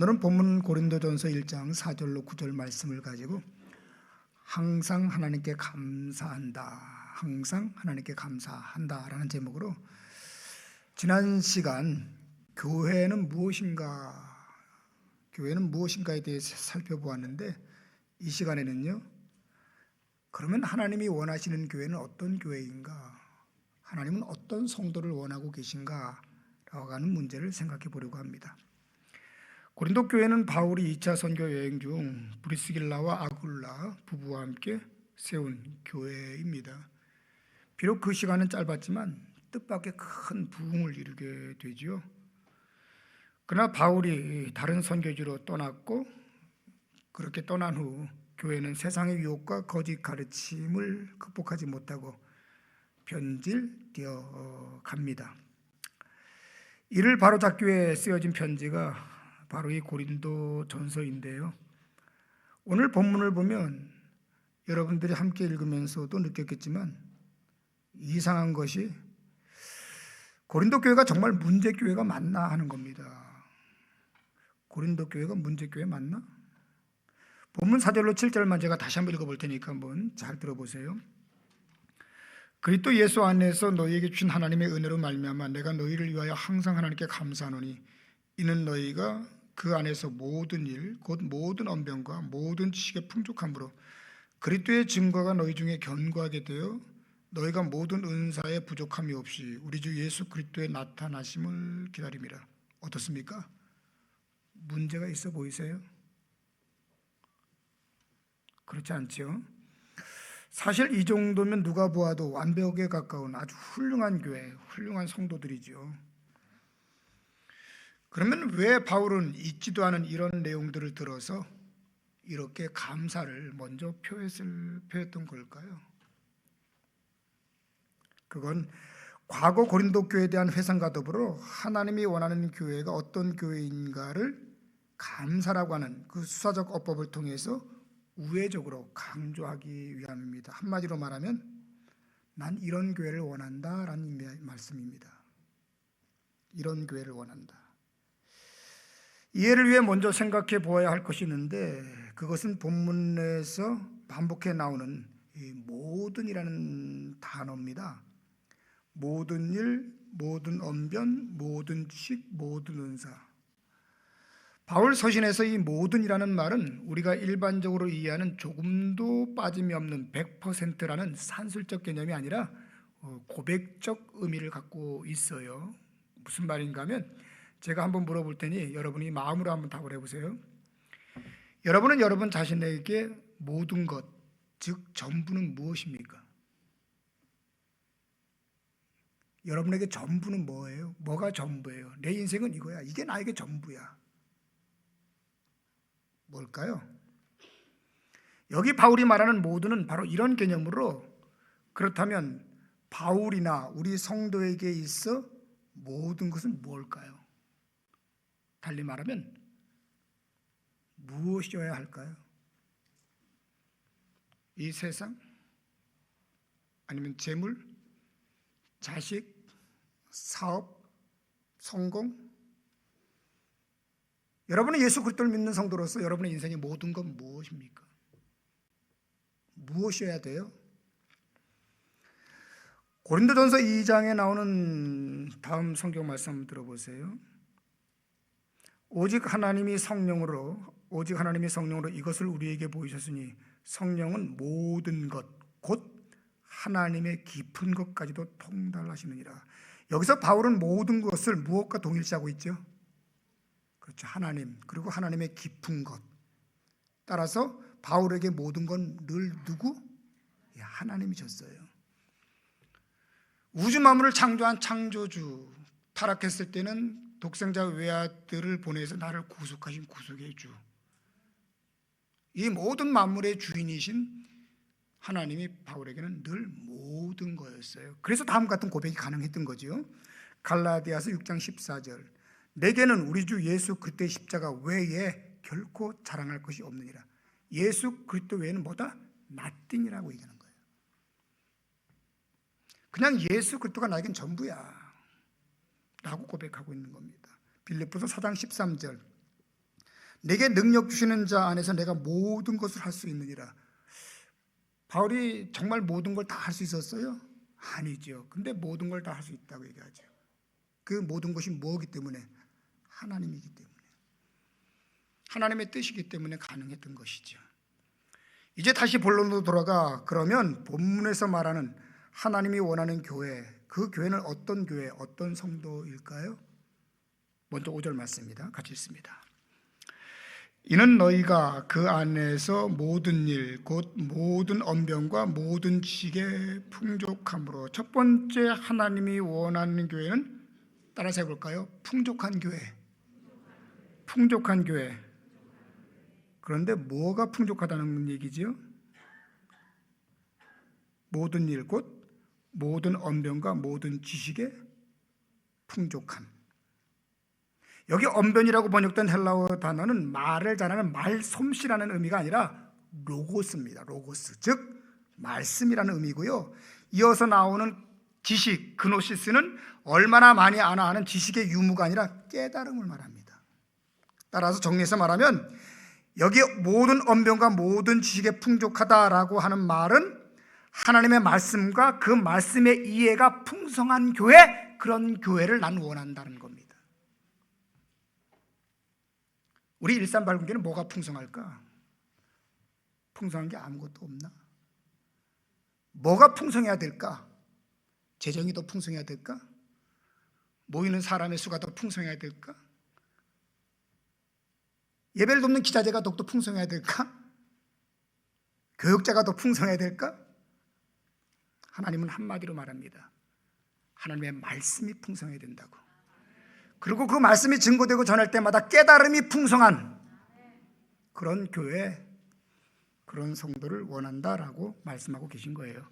오늘은 본문 고린도전서 1장 4절로 9절 말씀을 가지고 항상 하나님께 감사한다, 항상 하나님께 감사한다라는 제목으로 지난 시간 교회는 무엇인가에 대해서 살펴보았는데, 이 시간에는요, 그러면 하나님이 원하시는 교회는 어떤 교회인가, 하나님은 어떤 성도를 원하고 계신가 라고 하는 문제를 생각해 보려고 합니다. 고린도 교회는 바울이 2차 선교 여행 중 브리스길라와 아굴라 부부와 함께 세운 교회입니다. 비록 그 시간은 짧았지만 뜻밖의 큰 부흥을 이루게 되지요. 그러나 바울이 다른 선교지로 떠났고, 그렇게 떠난 후 교회는 세상의 유혹과 거짓 가르침을 극복하지 못하고 변질되어 갑니다. 이를 바로잡기 위해 쓰여진 편지가 바로 이 고린도 전서인데요, 오늘 본문을 보면 여러분들이 함께 읽으면서도 느꼈겠지만 이상한 것이 고린도 교회가 정말 문제교회가 맞나 하는 겁니다. 고린도 교회가 문제교회 맞나? 본문 4절로 7절만 제가 다시 한번 읽어볼 테니까 한번 잘 들어보세요. 그리스도 예수 안에서 너희에게 주신 하나님의 은혜로 말미암아 내가 너희를 위하여 항상 하나님께 감사하노니 이는 너희가 그 안에서 모든 일 곧 모든 언변과 모든 지식의 풍족함으로 그리스도의 증거가 너희 중에 견고하게 되어 너희가 모든 은사에 부족함이 없이 우리 주 예수 그리스도의 나타나심을 기다림이라. 어떻습니까? 문제가 있어 보이세요? 그렇지 않죠? 사실 이 정도면 누가 보아도 완벽에 가까운 아주 훌륭한 교회, 훌륭한 성도들이죠. 그러면 왜 바울은 잊지도 않은 이런 내용들을 들어서 이렇게 감사를 먼저 표했던 걸까요? 그건 과거 고린도 교회에 대한 회상과 더불어 하나님이 원하는 교회가 어떤 교회인가를 감사라고 하는 그 수사적 어법을 통해서 우회적으로 강조하기 위함입니다. 한마디로 말하면 난 이런 교회를 원한다라는 말씀입니다. 이런 교회를 원한다. 이해를 위해 먼저 생각해 보아야 할 것이 있는데, 그것은 본문에서 반복해 나오는 이 모든이라는 단어입니다. 모든 일, 모든 언변, 모든 지식, 모든 은사. 바울 서신에서 이 모든이라는 말은 우리가 일반적으로 이해하는 조금도 빠짐이 없는 100%라는 산술적 개념이 아니라 고백적 의미를 갖고 있어요. 무슨 말인가 하면, 제가 한번 물어볼 테니 여러분이 마음으로 한번 답을 해보세요. 여러분은 여러분 자신에게 모든 것, 즉 전부는 무엇입니까? 여러분에게 전부는 뭐예요? 뭐가 전부예요? 내 인생은 이거야. 이게 나에게 전부야. 뭘까요? 여기 바울이 말하는 모두는 바로 이런 개념으로, 그렇다면 바울이나 우리 성도에게 있어 모든 것은 뭘까요? 달리 말하면 무엇이어야 할까요? 이 세상? 아니면 재물? 자식? 사업? 성공? 여러분은 예수 그리스도를 믿는 성도로서 여러분의 인생의 모든 건 무엇입니까? 무엇이어야 돼요? 고린도전서 2장에 나오는 다음 성경 말씀 들어보세요. 오직 하나님이 성령으로 이것을 우리에게 보이셨으니 성령은 모든 것 곧 하나님의 깊은 것까지도 통달하시느니라. 여기서 바울은 모든 것을 무엇과 동일시하고 있죠? 그렇죠, 하나님, 그리고 하나님의 깊은 것. 따라서 바울에게 모든 건 늘 누구? 하나님이셨어요. 우주 만물을 창조한 창조주, 타락했을 때는 독생자 외아들을 보내서 나를 구속하신 구속의 주, 이 모든 만물의 주인이신 하나님이 바울에게는 늘 모든 거였어요. 그래서 다음 같은 고백이 가능했던 거죠. 갈라디아서 6장 14절, 내게는 우리 주 예수 그리스도의 십자가 외에 결코 자랑할 것이 없느니라. 예수 그리스도 외에는 뭐다? nothing이라고 얘기하는 거예요. 그냥 예수 그리스도가 나에겐 전부야 라고 고백하고 있는 겁니다. 빌립보서 4장 13절, 내게 능력 주시는 자 안에서 내가 모든 것을 할 수 있느니라. 바울이 정말 모든 걸 다 할 수 있었어요? 아니죠. 근데 모든 걸 다 할 수 있다고 얘기하죠. 그 모든 것이 뭐기 때문에? 하나님이기 때문에, 하나님의 뜻이기 때문에 가능했던 것이죠. 이제 다시 본론으로 돌아가, 그러면 본문에서 말하는 하나님이 원하는 교회, 그 교회는 어떤 교회, 어떤 성도일까요? 먼저 5절 말씀입니다. 같이 읽습니다. 이는 너희가 그 안에서 모든 일, 곧 모든 언변과 모든 지식에 풍족함으로. 첫 번째 하나님이 원하는 교회는, 따라서 해볼까요? 풍족한 교회. 풍족한 교회. 그런데 뭐가 풍족하다는 얘기지요? 모든 일, 곧 모든 언변과 모든 지식에 풍족함. 여기 언변이라고 번역된 헬라어 단어는 말을 잘하는 말솜씨라는 의미가 아니라 로고스입니다. 로고스, 즉 말씀이라는 의미고요. 이어서 나오는 지식, 그노시스는 얼마나 많이 아나 하는 지식의 유무가 아니라 깨달음을 말합니다. 따라서 정리해서 말하면 여기 모든 언변과 모든 지식에 풍족하다라고 하는 말은 하나님의 말씀과 그 말씀의 이해가 풍성한 교회, 그런 교회를 난 원한다는 겁니다. 우리 일산발군교는 뭐가 풍성할까? 풍성한 게 아무것도 없나? 뭐가 풍성해야 될까? 재정이 더 풍성해야 될까? 모이는 사람의 수가 더 풍성해야 될까? 예배를 돕는 기자재가 더욱더 풍성해야 될까? 교육자가 더 풍성해야 될까? 하나님은 한마디로 말합니다. 하나님의 말씀이 풍성해야 된다고. 그리고 그 말씀이 증거되고 전할 때마다 깨달음이 풍성한 그런 교회, 그런 성도를 원한다라고 말씀하고 계신 거예요.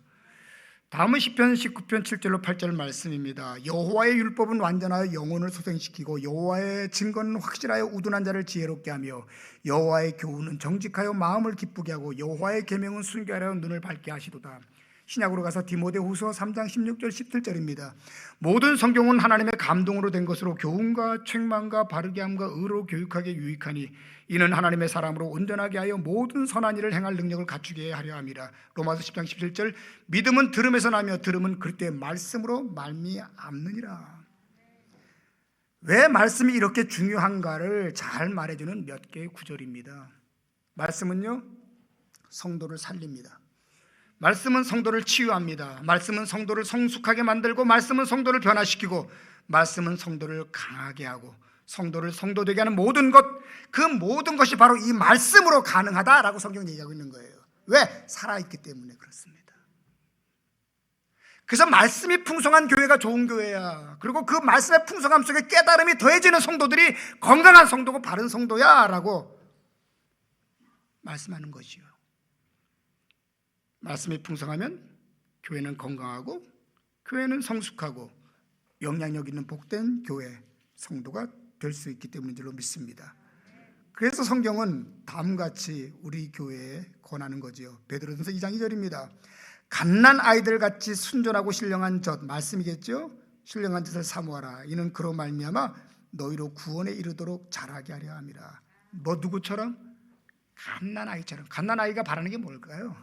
다음은 시편 19편 7절로 8절 말씀입니다. 여호와의 율법은 완전하여 영혼을 소생시키고 여호와의 증거는 확실하여 우둔한 자를 지혜롭게 하며 여호와의 교훈은 정직하여 마음을 기쁘게 하고 여호와의 계명은 순결하여 눈을 밝게 하시도다. 신약으로 가서 디모데후서 3장 16절 17절입니다. 모든 성경은 하나님의 감동으로 된 것으로 교훈과 책망과 바르게 함과 의로 교육하게 유익하니 이는 하나님의 사람으로 온전하게 하여 모든 선한 일을 행할 능력을 갖추게 하려 함이라. 로마서 10장 17절 믿음은 들음에서 나며 들음은 그리스도의 말씀으로 말미암느니라. 왜 말씀이 이렇게 중요한가를 잘 말해주는 몇 개의 구절입니다. 말씀은요, 성도를 살립니다. 말씀은 성도를 치유합니다. 말씀은 성도를 성숙하게 만들고, 말씀은 성도를 변화시키고, 말씀은 성도를 강하게 하고, 성도를 성도 되게 하는 모든 것, 그 모든 것이 바로 이 말씀으로 가능하다라고 성경이 얘기하고 있는 거예요. 왜? 살아있기 때문에 그렇습니다. 그래서 말씀이 풍성한 교회가 좋은 교회야. 그리고 그 말씀의 풍성함 속에 깨달음이 더해지는 성도들이 건강한 성도고 바른 성도야 라고 말씀하는 것이요. 말씀이 풍성하면 교회는 건강하고, 교회는 성숙하고 영향력 있는 복된 교회, 성도가 될 수 있기 때문인 줄로 믿습니다. 그래서 성경은 다음같이 우리 교회에 권하는 거지요. 베드로전서 2장 2절입니다. 갓난 아이들 같이 순전하고 신령한 젖, 말씀이겠죠. 신령한 젖을 사모하라. 이는 그로 말미암아 너희로 구원에 이르도록 자라게 하려 함이라. 뭐 누구처럼? 갓난 아이처럼. 갓난 아이가 바라는 게 뭘까요?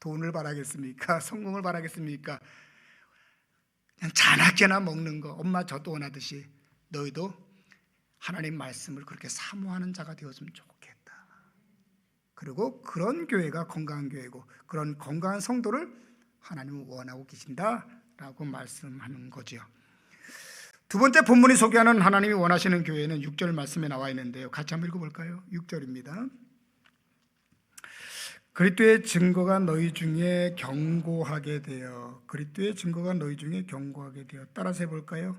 돈을 바라겠습니까? 성공을 바라겠습니까? 그냥 자나깨나 먹는 거. 엄마 젖도 원하듯이 너희도 하나님 말씀을 그렇게 사모하는 자가 되었으면 좋겠다. 그리고 그런 교회가 건강한 교회고, 그런 건강한 성도를 하나님은 원하고 계신다라고 말씀하는 거죠. 두 번째 본문이 소개하는 하나님이 원하시는 교회는 6절 말씀에 나와 있는데요. 같이 한번 읽어볼까요? 6절입니다. 그리스도의 증거가 너희 중에 견고하게 되어, 그리스도의 증거가 너희 중에 견고하게 되어. 따라서 해볼까요?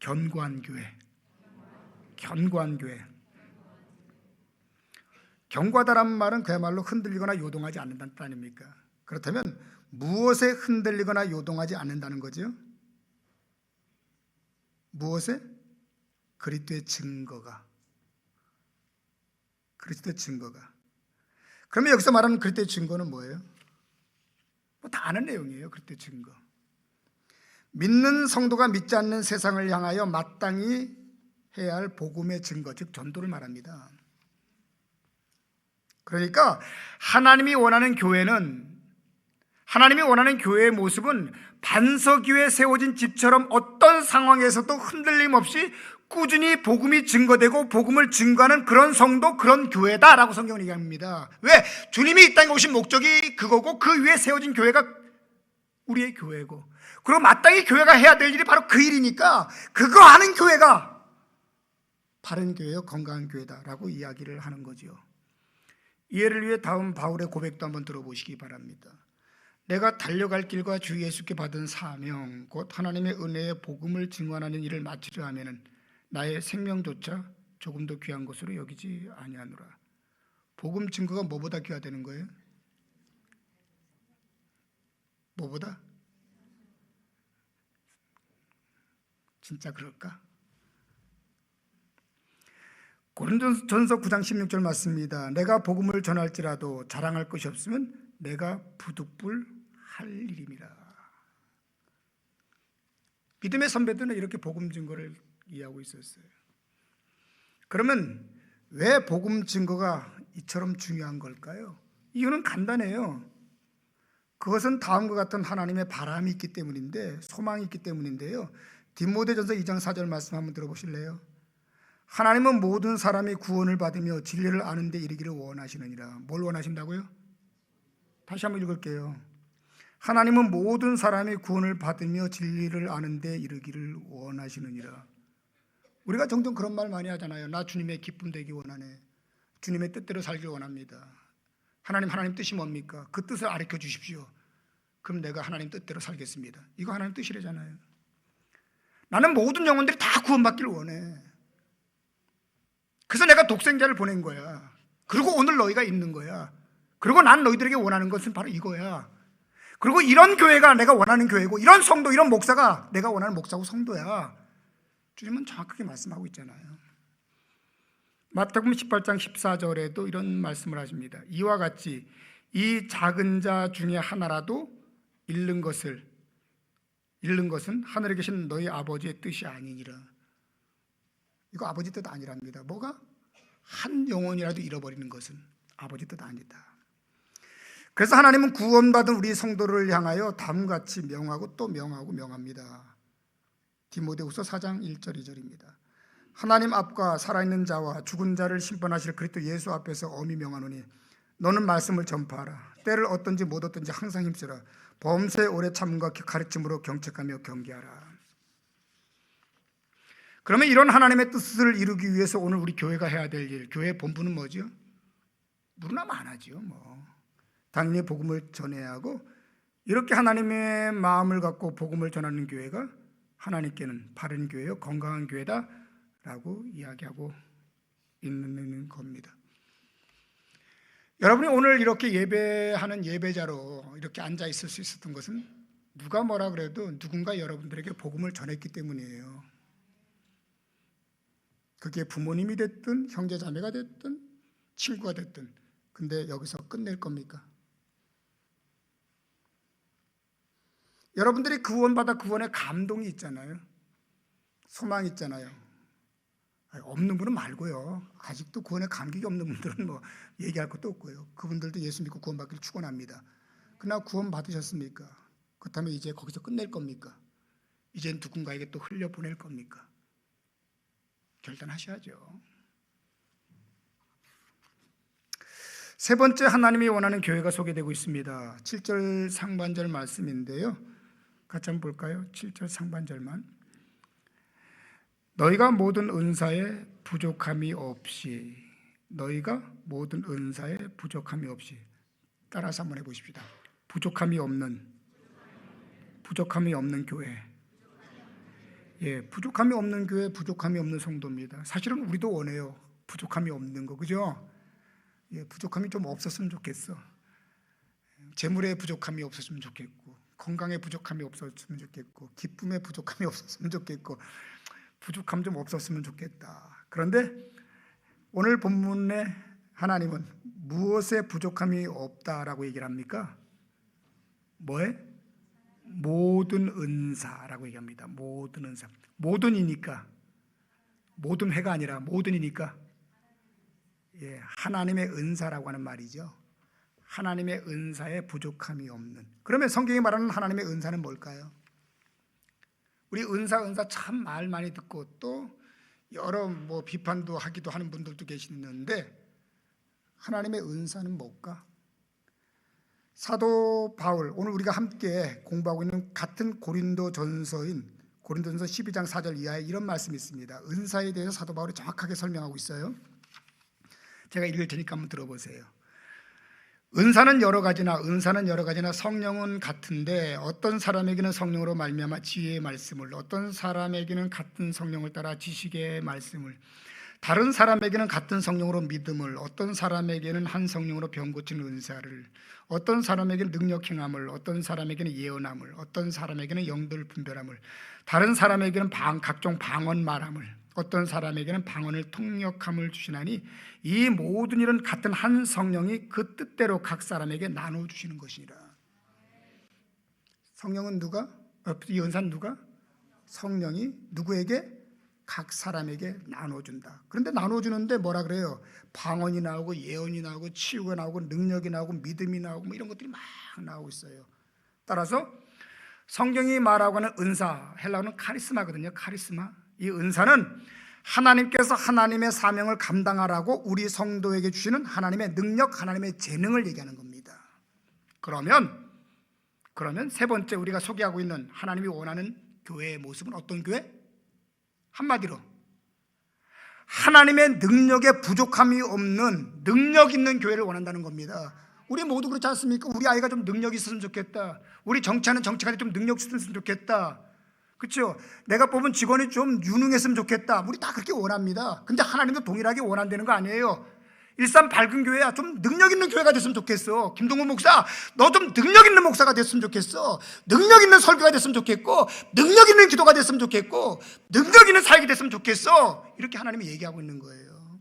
견고한 교회. 견고한 교회. 견고하다란 말은 그야말로 흔들리거나 요동하지 않는다는 뜻 아닙니까? 그렇다면 무엇에 흔들리거나 요동하지 않는다는 거죠? 무엇에? 그리스도의 증거가. 그리스도의 증거가. 그러면 여기서 말하는 그리스도의 증거는 뭐예요? 뭐 다 아는 내용이에요. 그리스도의 증거. 믿는 성도가 믿지 않는 세상을 향하여 마땅히 해야 할 복음의 증거, 즉 전도를 말합니다. 그러니까 하나님이 원하는 교회의 모습은 반석 위에 세워진 집처럼 어떤 상황에서도 흔들림 없이 꾸준히 복음이 증거되고 복음을 증거하는 그런 성도, 그런 교회다라고 성경은 얘기합니다. 왜? 주님이 이 땅에 오신 목적이 그거고 그 위에 세워진 교회가 우리의 교회고, 그리고 마땅히 교회가 해야 될 일이 바로 그 일이니까 그거 하는 교회가 바른 교회요, 건강한 교회다라고 이야기를 하는 거죠. 이해를 위해 다음 바울의 고백도 한번 들어보시기 바랍니다. 내가 달려갈 길과 주 예수께 받은 사명, 곧 하나님의 은혜의 복음을 증언하는 일을 마치려 하면은 나의 생명조차 조금 더 귀한 것으로 여기지 아니하노라. 복음 증거가 뭐보다 귀하다는 거예요? 뭐보다? 진짜 그럴까? 고린도전서 9장 16절 맞습니다. 내가 복음을 전할지라도 자랑할 것이 없으면 내가 부득불 할 일임이라. 믿음의 선배들은 이렇게 복음 증거를 이해하고 있었어요. 그러면 왜 복음 증거가 이처럼 중요한 걸까요? 이유는 간단해요. 그것은 다음과 같은 하나님의 바람이 있기 때문인데, 소망이 있기 때문인데요. 디모데전서 2장 4절 말씀 한번 들어보실래요? 하나님은 모든 사람이 구원을 받으며 진리를 아는 데 이르기를 원하시느니라. 뭘 원하신다고요? 다시 한번 읽을게요. 하나님은 모든 사람이 구원을 받으며 진리를 아는 데 이르기를 원하시느니라. 우리가 종종 그런 말 많이 하잖아요. 나 주님의 기쁨 되기 원하네. 주님의 뜻대로 살길 원합니다. 하나님 뜻이 뭡니까? 그 뜻을 가르쳐 주십시오. 그럼 내가 하나님 뜻대로 살겠습니다. 이거 하나님 뜻이래잖아요. 나는 모든 영혼들이 다 구원받기를 원해. 그래서 내가 독생자를 보낸 거야. 그리고 오늘 너희가 있는 거야. 그리고 난 너희들에게 원하는 것은 바로 이거야. 그리고 이런 교회가 내가 원하는 교회고, 이런 성도, 이런 목사가 내가 원하는 목사고 성도야. 주님은 정확하게 말씀하고 있잖아요. 마태복음 18장 14절에도 이런 말씀을 하십니다. 이와 같이 이 작은 자 중에 하나라도 잃는 것은 하늘에 계신 너희 아버지의 뜻이 아니니라. 이거 아버지 뜻 아니랍니다. 뭐가? 한 영혼이라도 잃어버리는 것은 아버지 뜻 아니다. 그래서 하나님은 구원받은 우리 성도를 향하여 다음같이 명하고 또 명하고 명합니다. 디모데후서 4장 1절 2절입니다. 하나님 앞과 살아있는 자와 죽은 자를 심판하실 그리스도 예수 앞에서 엄히 명하노니 너는 말씀을 전파하라. 때를 얻든지 못 얻든지 항상 힘쓰라. 범사에 오래 참음과 가르침으로 경책하며 경계하라. 그러면 이런 하나님의 뜻을 이루기 위해서 오늘 우리 교회가 해야 될 일, 교회의 본분은 뭐죠? 누구나 많아지요. 당연히 복음을 전해야 하고, 이렇게 하나님의 마음을 갖고 복음을 전하는 교회가 하나님께는 바른 교회요, 건강한 교회다라고 이야기하고 있는 겁니다. 여러분이 오늘 이렇게 예배하는 예배자로 이렇게 앉아 있을 수 있었던 것은 누가 뭐라 그래도 누군가 여러분들에게 복음을 전했기 때문이에요. 그게 부모님이 됐든 형제 자매가 됐든 친구가 됐든. 근데 여기서 끝낼 겁니까? 여러분들이 구원받아 구원에 감동이 있잖아요. 소망이 있잖아요. 없는 분은 말고요. 아직도 구원에 감격이 없는 분들은 얘기할 것도 없고요. 그분들도 예수 믿고 구원받기를 축원합니다. 그러나 구원 받으셨습니까? 그렇다면 이제 거기서 끝낼 겁니까? 이제 누군가에게 또 흘려보낼 겁니까? 결단하셔야죠. 세 번째 하나님이 원하는 교회가 소개되고 있습니다. 7절 상반절 말씀인데요. 같이 한번 볼까요? 7절 상반절만. 너희가 모든 은사에 부족함이 없이, 너희가 모든 은사에 부족함이 없이. 따라서 한번 해보십시다. 부족함이 없는 교회. 부족함이 없는 교회, 부족함이 없는 성도입니다. 사실은 우리도 원해요. 부족함이 없는 거, 그죠? 부족함이 좀 없었으면 좋겠어. 재물에 부족함이 없었으면 좋겠고, 건강에 부족함이 없었으면 좋겠고, 기쁨에 부족함이 없었으면 좋겠고, 부족함 좀 없었으면 좋겠다. 그런데 오늘 본문의 하나님은 무엇에 부족함이 없다라고 얘기를 합니까? 뭐에? 모든 은사라고 얘기합니다. 모든 은사. 모든이니까 모든 회가 아니라 모든이니까, 예, 하나님의 은사라고 하는 말이죠. 하나님의 은사에 부족함이 없는. 그러면 성경이 말하는 하나님의 은사는 뭘까요? 우리 은사 참 말 많이 듣고 또 여러 비판도 하기도 하는 분들도 계시는데, 하나님의 은사는 뭘까? 사도 바울, 오늘 우리가 함께 공부하고 있는 같은 고린도전서인 고린도전서 12장 4절 이하에 이런 말씀이 있습니다. 은사에 대해서 사도 바울이 정확하게 설명하고 있어요. 제가 읽을 테니까 한번 들어보세요. 은사는 여러 가지나 성령은 같은데, 어떤 사람에게는 성령으로 말미암아 지혜의 말씀을, 어떤 사람에게는 같은 성령을 따라 지식의 말씀을, 다른 사람에게는 같은 성령으로 믿음을, 어떤 사람에게는 한 성령으로 병 고치는 은사를, 어떤 사람에게는 능력 행함을, 어떤 사람에게는 예언함을, 어떤 사람에게는 영들 분별함을, 다른 사람에게는 각종 방언 말함을, 어떤 사람에게는 방언을 통역함을 주시나니 이 모든 일은 같은 한 성령이 그 뜻대로 각 사람에게 나눠 주시는 것이니라. 성령은 누가? 이 은사는 누가? 성령이 누구에게? 각 사람에게 나눠준다. 그런데 나눠주는데 뭐라 그래요? 방언이 나오고 예언이 나오고 치유가 나오고 능력이 나오고 믿음이 나오고 이런 것들이 막 나오고 있어요. 따라서 성경이 말하고 하는 은사, 헬라어는 카리스마거든요. 카리스마. 이 은사는 하나님께서 하나님의 사명을 감당하라고 우리 성도에게 주시는 하나님의 능력, 하나님의 재능을 얘기하는 겁니다. 그러면 세 번째 우리가 소개하고 있는 하나님이 원하는 교회의 모습은 어떤 교회? 한마디로 하나님의 능력에 부족함이 없는 능력 있는 교회를 원한다는 겁니다. 우리 모두 그렇지 않습니까? 우리 아이가 좀 능력이 있었으면 좋겠다. 우리 정치하는 정치가들이 좀 능력 있었으면 좋겠다. 그렇죠? 내가 뽑은 직원이 좀 유능했으면 좋겠다. 우리 다 그렇게 원합니다. 근데 하나님도 동일하게 원한다는 거 아니에요. 일산 밝은 교회야. 좀 능력 있는 교회가 됐으면 좋겠어. 김동훈 목사, 너 좀 능력 있는 목사가 됐으면 좋겠어. 능력 있는 설교가 됐으면 좋겠고, 능력 있는 기도가 됐으면 좋겠고, 능력 있는 사역이 됐으면 좋겠어. 이렇게 하나님이 얘기하고 있는 거예요.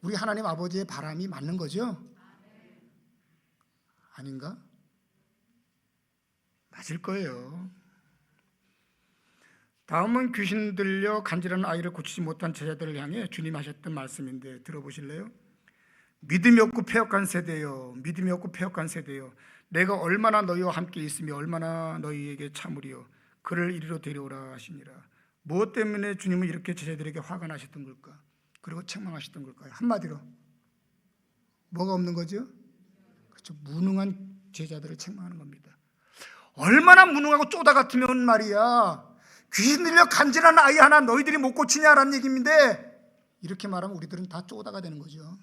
우리 하나님 아버지의 바람이 맞는 거죠? 아닌가? 맞을 거예요. 다음은 귀신 들려 간질하는 아이를 고치지 못한 제자들을 향해 주님 하셨던 말씀인데 들어보실래요? 믿음이 없고 패역한 세대여, 믿음이 없고 패역한 세대여, 내가 얼마나 너희와 함께 있으며 얼마나 너희에게 참으리요, 그를 이리로 데려오라 하시니라. 무엇 때문에 주님은 이렇게 제자들에게 화가 나셨던 걸까? 그리고 책망하셨던 걸까요? 한마디로 뭐가 없는 거죠? 그렇죠. 무능한 제자들을 책망하는 겁니다. 얼마나 무능하고 쪼다 같으면 말이야, 귀신 들려 간질하는 아이 하나 너희들이 못 고치냐라는 얘기인데, 이렇게 말하면 우리들은 다 쪼다가 되는 거죠.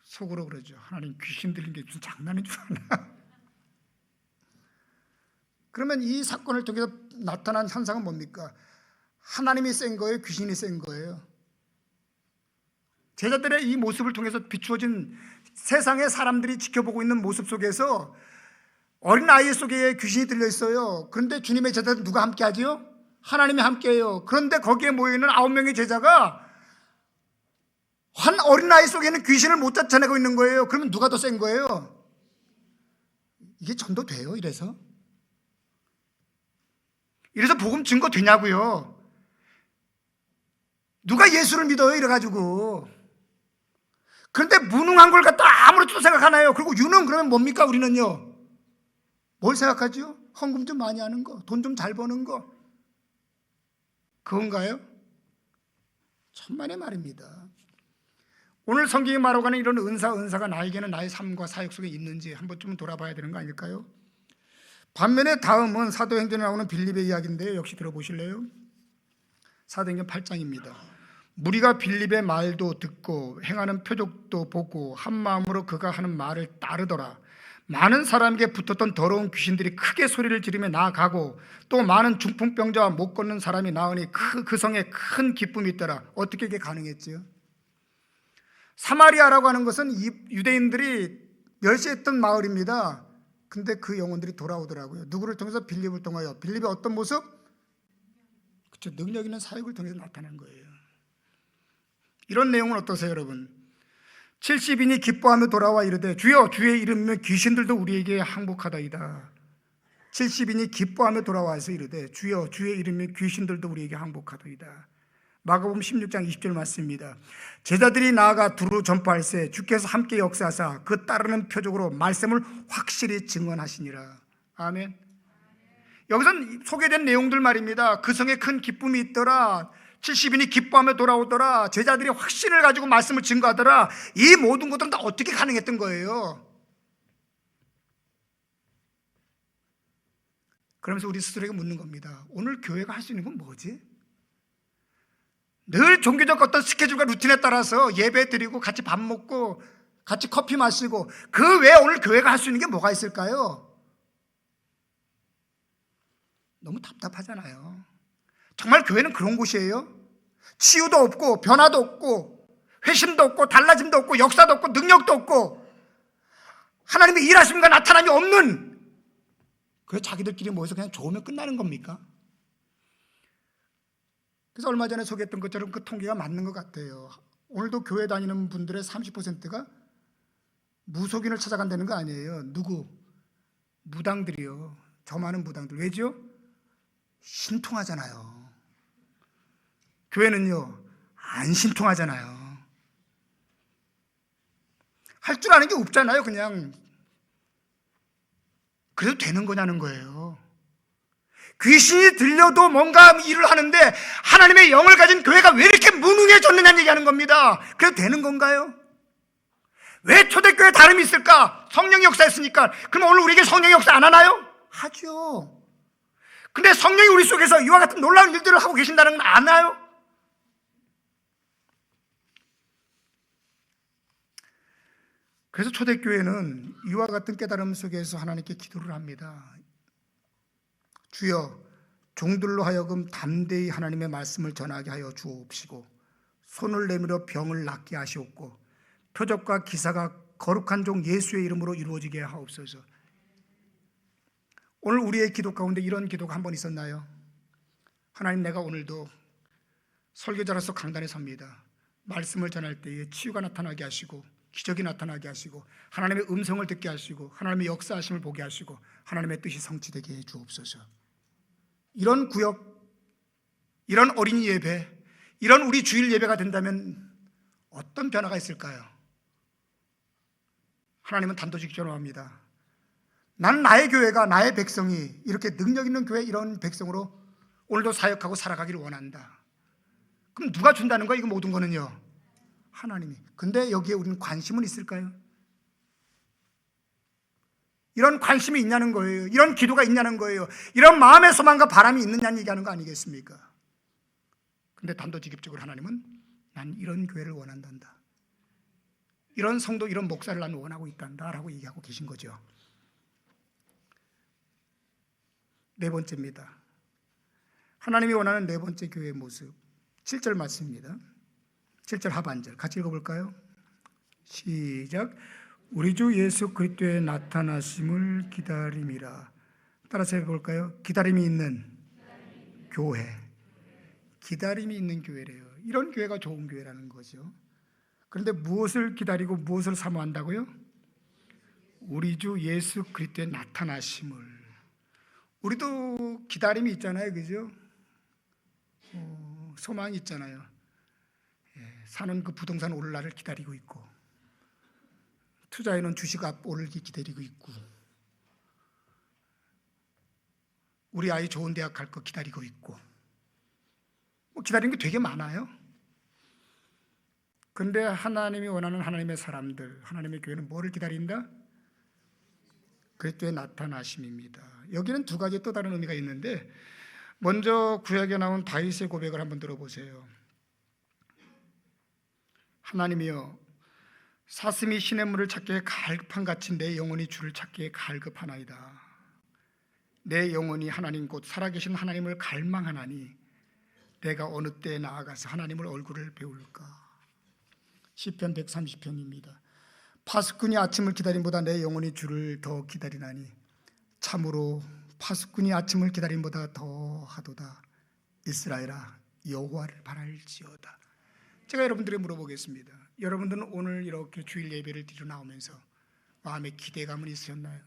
속으로 그러죠. 하나님 귀신 들린 게 무슨 장난인 줄 아나. 그러면 이 사건을 통해서 나타난 현상은 뭡니까? 하나님이 센 거예요? 귀신이 센 거예요? 제자들의 이 모습을 통해서 비추어진 세상의 사람들이 지켜보고 있는 모습 속에서 어린 아이 속에 귀신이 들려 있어요. 그런데 주님의 제자들 누가 함께 하지요? 하나님이 함께 해요. 그런데 거기에 모여있는 9명의 제자가 한 어린 아이 속에는 귀신을 못 쫓아내고 있는 거예요. 그러면 누가 더 센 거예요? 이게 전도돼요? 이래서 복음 증거 되냐고요? 누가 예수를 믿어요? 이래가지고. 그런데 무능한 걸 갖다 아무렇지도 생각하나요? 그리고 유능 그러면 뭡니까? 우리는요 뭘 생각하죠? 헌금 좀 많이 하는 거, 돈 좀 잘 버는 거, 그건가요? 천만의 말입니다. 오늘 성경이 말하고 하는 이런 은사가 나에게는 나의 삶과 사역 속에 있는지 한 번쯤은 돌아봐야 되는 거 아닐까요? 반면에 다음은 사도행전에 나오는 빌립의 이야기인데요. 역시 들어보실래요? 사도행전 8장입니다. 무리가 빌립의 말도 듣고 행하는 표적도 보고 한 마음으로 그가 하는 말을 따르더라. 많은 사람에게 붙었던 더러운 귀신들이 크게 소리를 지르며 나아가고 또 많은 중풍병자와 못 걷는 사람이 나으니 그 성에 큰 기쁨이 있더라. 어떻게 이게 가능했지요? 사마리아라고 하는 것은 유대인들이 멸시했던 마을입니다. 근데 그 영혼들이 돌아오더라고요. 누구를 통해서? 빌립을 통하여. 빌립의 어떤 모습? 그렇죠. 능력 있는 사역을 통해서 나타난 거예요. 이런 내용은 어떠세요, 여러분? 70인이 기뻐하며 돌아와 이르되 주여, 주의 이름이면 귀신들도 우리에게 항복하다이다. 70인이 기뻐하며 돌아와서 이르되 주여 주의 이름이 귀신들도 우리에게 항복하더이다. 마가복음 16장 20절 말씀입니다. 제자들이 나아가 두루 전파할세 주께서 함께 역사하사 그 따르는 표적으로 말씀을 확실히 증언하시니라. 아멘. 여기서 소개된 내용들 말입니다. 그 성에 큰 기쁨이 있더라. 70인이 기뻐하며 돌아오더라. 제자들이 확신을 가지고 말씀을 증거하더라. 이 모든 것들은 다 어떻게 가능했던 거예요? 그러면서 우리 스스로에게 묻는 겁니다. 오늘 교회가 할 수 있는 건 뭐지? 늘 종교적 어떤 스케줄과 루틴에 따라서 예배 드리고 같이 밥 먹고 같이 커피 마시고 그 외에 오늘 교회가 할 수 있는 게 뭐가 있을까요? 너무 답답하잖아요. 정말 교회는 그런 곳이에요? 치유도 없고 변화도 없고 회심도 없고 달라짐도 없고 역사도 없고 능력도 없고 하나님의 일하심과 나타남이 없는, 그래서 자기들끼리 모여서 그냥 좋으면 끝나는 겁니까? 그래서 얼마 전에 소개했던 것처럼 그 통계가 맞는 것 같아요. 오늘도 교회 다니는 분들의 30%가 무속인을 찾아간다는 거 아니에요. 누구? 무당들이요. 저 많은 무당들. 왜죠? 신통하잖아요. 교회는요, 안 신통하잖아요. 할 줄 아는 게 없잖아요. 그냥 그래도 되는 거냐는 거예요. 귀신이 들려도 뭔가 일을 하는데 하나님의 영을 가진 교회가 왜 이렇게 무능해졌느냐는 얘기하는 겁니다. 그래도 되는 건가요? 왜 초대교회 다름이 있을까? 성령이 역사했으니까. 그럼 오늘 우리에게 성령이 역사 안 하나요? 하죠. 근데 성령이 우리 속에서 이와 같은 놀라운 일들을 하고 계신다는 건 아나요? 그래서 초대교회는 이와 같은 깨달음 속에서 하나님께 기도를 합니다. 주여, 종들로 하여금 담대히 하나님의 말씀을 전하게 하여 주옵시고 손을 내밀어 병을 낫게 하시옵고 표적과 기사가 거룩한 종 예수의 이름으로 이루어지게 하옵소서. 오늘 우리의 기도 가운데 이런 기도가 한 번 있었나요? 하나님, 내가 오늘도 설교자로서 강단에 섭니다. 말씀을 전할 때에 치유가 나타나게 하시고 기적이 나타나게 하시고 하나님의 음성을 듣게 하시고 하나님의 역사하심을 보게 하시고 하나님의 뜻이 성취되게 해 주옵소서. 이런 구역, 이런 어린이 예배, 이런 우리 주일 예배가 된다면 어떤 변화가 있을까요? 하나님은 단도직입적으로 합니다. 난 나의 교회가, 나의 백성이 이렇게 능력 있는 교회, 이런 백성으로 오늘도 사역하고 살아가기를 원한다. 그럼 누가 준다는 거야? 이거 모든 거는요, 하나님이. 근데 여기에 우리는 관심은 있을까요? 이런 관심이 있냐는 거예요. 이런 기도가 있냐는 거예요. 이런 마음의 소망과 바람이 있느냐는 얘기하는 거 아니겠습니까? 근데 단도직입적으로 하나님은 난 이런 교회를 원한단다. 이런 성도, 이런 목사를 난 원하고 있단다 라고 얘기하고 계신 거죠. 네 번째입니다. 하나님이 원하는 네 번째 교회의 모습, 7절 말씀입니다. 7절 하반절 같이 읽어볼까요? 시작. 우리 주 예수 그리스도의 나타나심을 기다림이라. 따라서 해볼까요? 기다림이 있는 교회. 기다림이 있는 교회래요. 이런 교회가 좋은 교회라는 거죠. 그런데 무엇을 기다리고 무엇을 사모한다고요? 우리 주 예수 그리스도의 나타나심을. 우리도 기다림이 있잖아요, 그죠? 소망이 있잖아요. 사는 그 부동산 오를 날을 기다리고 있고, 투자해놓은 주식값 오르기 기다리고 있고, 우리 아이 좋은 대학 갈 거 기다리고 있고, 기다리는 게 되게 많아요. 그런데 하나님이 원하는 하나님의 사람들, 하나님의 교회는 뭐를 기다린다? 그리스도의 나타나심입니다. 여기는 두 가지 또 다른 의미가 있는데, 먼저 구약에 나온 다윗의 고백을 한번 들어보세요. 하나님이여, 사슴이 시냇물을 찾기에 갈급한같이 내 영혼이 주를 찾기에 갈급하나이다. 내 영혼이 하나님 곧 살아계신 하나님을 갈망하나니 내가 어느 때에 나아가서 하나님을 얼굴을 배울까. 시편 130편입니다. 파수꾼이 아침을 기다림보다 내 영혼이 주를 더 기다리나니 참으로 파수꾼이 아침을 기다림보다 더 하도다. 이스라엘아, 여호와를 바랄지어다. 제가 여러분들에게 물어보겠습니다. 여러분들은 오늘 이렇게 주일 예배를 드리러 나오면서 마음에 기대감은 있으셨나요?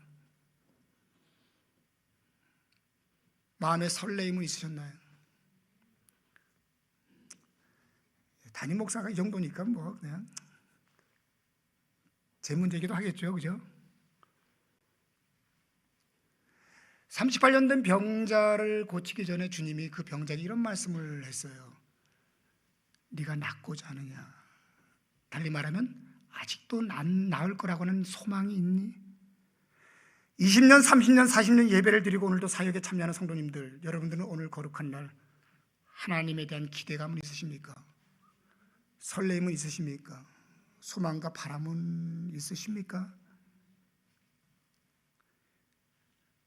마음의 설레임은 있으셨나요? 담임 목사가 이 정도니까 뭐 그냥 제 문제이기도 하겠죠, 그죠? 38년 된 병자를 고치기 전에 주님이 그 병자에게 이런 말씀을 했어요. 네가 낫고자 하느냐? 달리 말하면 아직도 안 나을 거라고는 소망이 있니? 20년, 30년, 40년 예배를 드리고 오늘도 사역에 참여하는 성도님들, 여러분들은 오늘 거룩한 날 하나님에 대한 기대감은 있으십니까? 설렘은 있으십니까? 소망과 바람은 있으십니까?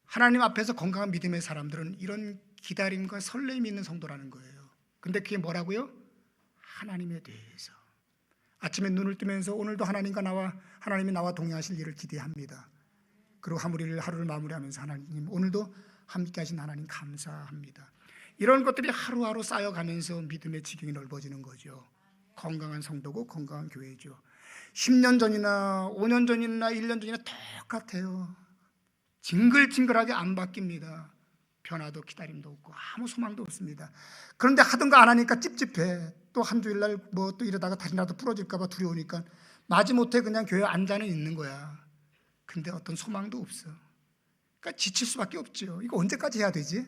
하나님 앞에서 건강한 믿음의 사람들은 이런 기다림과 설렘이 있는 성도라는 거예요. 근데 그게 뭐라고요? 하나님에 대해서. 아침에 눈을 뜨면서 오늘도 하나님이 나와 동행하실 일을 기대합니다. 그리고 하루를 마무리하면서 하나님, 오늘도 함께 하신 하나님 감사합니다. 이런 것들이 하루하루 쌓여가면서 믿음의 지경이 넓어지는 거죠. 건강한 성도고 건강한 교회죠. 10년 전이나 5년 전이나 1년 전이나 똑같아요. 징글징글하게 안 바뀝니다. 변화도 기다림도 없고 아무 소망도 없습니다. 그런데 하던가 안 하니까 찝찝해. 또 한 주일날 뭐 또 이러다가 다리라도 부러질까 봐 두려우니까 마지못해 그냥 교회 앉아는 있는 거야. 근데 어떤 소망도 없어. 그러니까 지칠 수밖에 없죠. 이거 언제까지 해야 되지?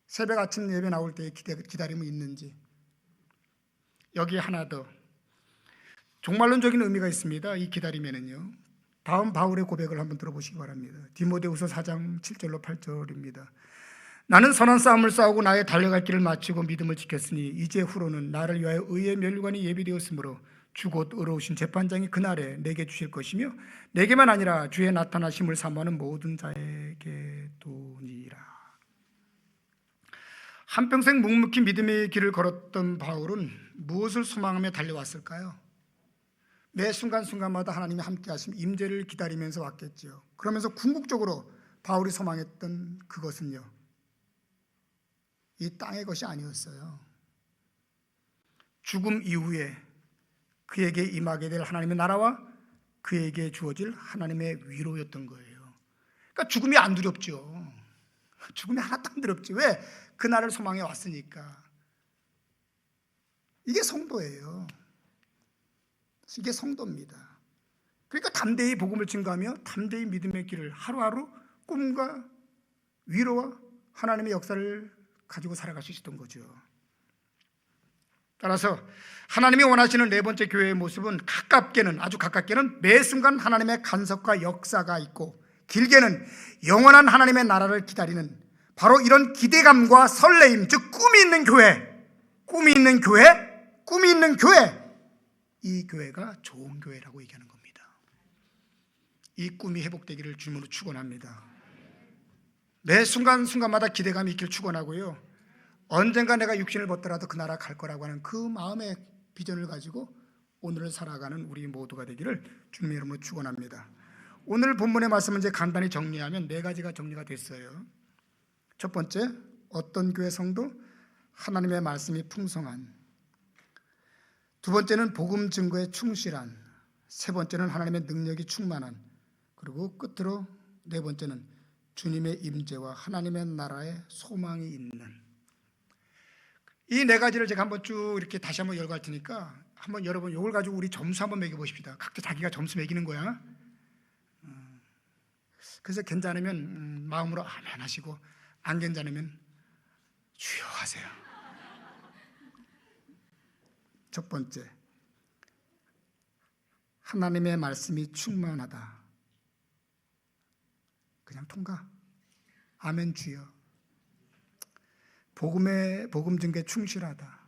새벽 아침 예배 나올 때 기다림이 있는지. 여기에 하나 더 종말론적인 의미가 있습니다. 이 기다림에는요. 다음 바울의 고백을 한번 들어보시기 바랍니다. 디모데후서 4장 7절로 8절입니다. 나는 선한 싸움을 싸우고 나의 달려갈 길을 마치고 믿음을 지켰으니 이제 후로는 나를 위하여 의의 면류관이 예비되었으므로 주 곧 의로우신 재판장이 그날에 내게 주실 것이며 내게만 아니라 주의 나타나심을 사모하는 모든 자에게 도니라. 한평생 묵묵히 믿음의 길을 걸었던 바울은 무엇을 소망하며 달려왔을까요? 매 순간순간마다 하나님이 함께 하심 임재를 기다리면서 왔겠죠. 그러면서 궁극적으로 바울이 소망했던 그것은요, 이 땅의 것이 아니었어요. 죽음 이후에 그에게 임하게 될 하나님의 나라와 그에게 주어질 하나님의 위로였던 거예요. 그러니까 죽음이 안 두렵죠. 죽음이 하나도 안 두렵지. 왜? 그날을 소망해 왔으니까. 이게 성도예요. 이게 성도입니다. 그러니까 담대히 복음을 증거하며 담대히 믿음의 길을 하루하루 꿈과 위로와 하나님의 역사를 가지고 살아갈 수 있었던 거죠. 따라서 하나님이 원하시는 네 번째 교회의 모습은 아주 가깝게는 매 순간 하나님의 간섭과 역사가 있고, 길게는 영원한 하나님의 나라를 기다리는 바로 이런 기대감과 설레임, 즉 꿈이 있는 교회, 이 교회가 좋은 교회라고 얘기하는 겁니다. 이 꿈이 회복되기를 주님으로 축원합니다. 매 순간순간마다 기대감이 있길 축원하고요, 언젠가 내가 육신을 벗더라도 그 나라 갈 거라고 하는 그 마음의 비전을 가지고 오늘을 살아가는 우리 모두가 되기를 주님의 이름으로 축원합니다. 오늘 본문의 말씀은 이제 간단히 정리하면 네 가지가 정리가 됐어요. 첫 번째, 어떤 교회 성도? 하나님의 말씀이 풍성한. 두 번째는 복음 증거에 충실한. 세 번째는 하나님의 능력이 충만한. 그리고 끝으로 네 번째는 주님의 임재와 하나님의 나라에 소망이 있는. 이 네 가지를 제가 한번 쭉 이렇게 다시 한번 열거할 테니까 한번 여러분 이걸 가지고 우리 점수 한번 매겨보십시다. 각자 자기가 점수 매기는 거야. 그래서 괜찮으면 마음으로 아멘 하시고, 안 괜찮으면 주여 하세요. 첫 번째, 하나님의 말씀이 충만하다. 그냥 통과. 아멘 주여. 복음 증거에 충실하다.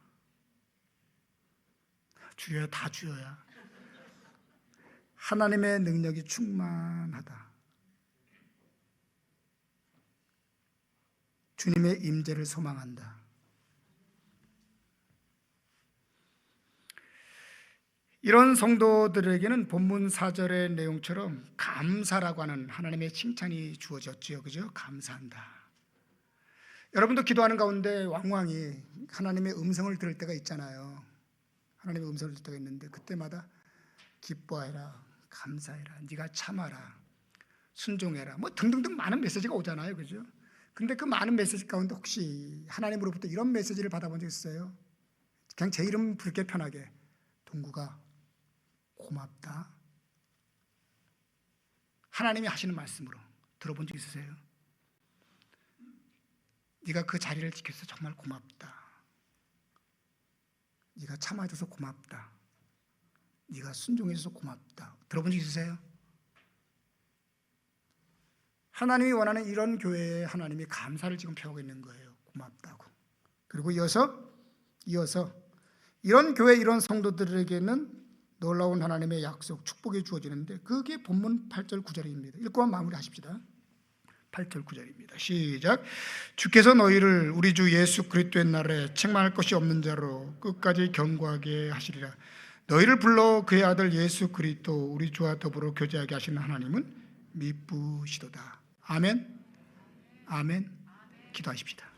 주여, 다 주여야. 하나님의 능력이 충만하다. 주님의 임재를 소망한다. 이런 성도들에게는 본문 4절의 내용처럼 감사라고 하는 하나님의 칭찬이 주어졌지요. 그죠? 감사한다. 여러분도 기도하는 가운데 왕왕이 하나님의 음성을 들을 때가 있잖아요. 하나님의 음성을 들을 때가 있는데 그때마다 기뻐해라, 감사해라, 네가 참아라, 순종해라, 뭐 등등등 많은 메시지가 오잖아요, 그죠? 근데 그 많은 메시지 가운데 혹시 하나님으로부터 이런 메시지를 받아본 적 있어요? 그냥 제 이름 부르게 편하게, 동구가 고맙다. 하나님이 하시는 말씀으로 들어본 적 있으세요? 네가 그 자리를 지켜서 정말 고맙다. 네가 참아줘서 고맙다. 네가 순종해줘서 고맙다. 들어본 적 있으세요? 하나님이 원하는 이런 교회에 하나님이 감사를 지금 표하고 있는 거예요. 고맙다고. 그리고 이어서 이런 교회, 이런 성도들에게는 놀라운 하나님의 약속, 축복이 주어지는데 그게 본문 8절 9절입니다. 읽고 마무리하십시다. 8절 9절입니다. 시작. 주께서 너희를 우리 주 예수 그리스도의 날에 책망할 것이 없는 자로 끝까지 견고하게 하시리라. 너희를 불러 그의 아들 예수 그리스도 우리 주와 더불어 교제하게 하시는 하나님은 미쁘시도다. 아멘. 아멘. 기도하십시다.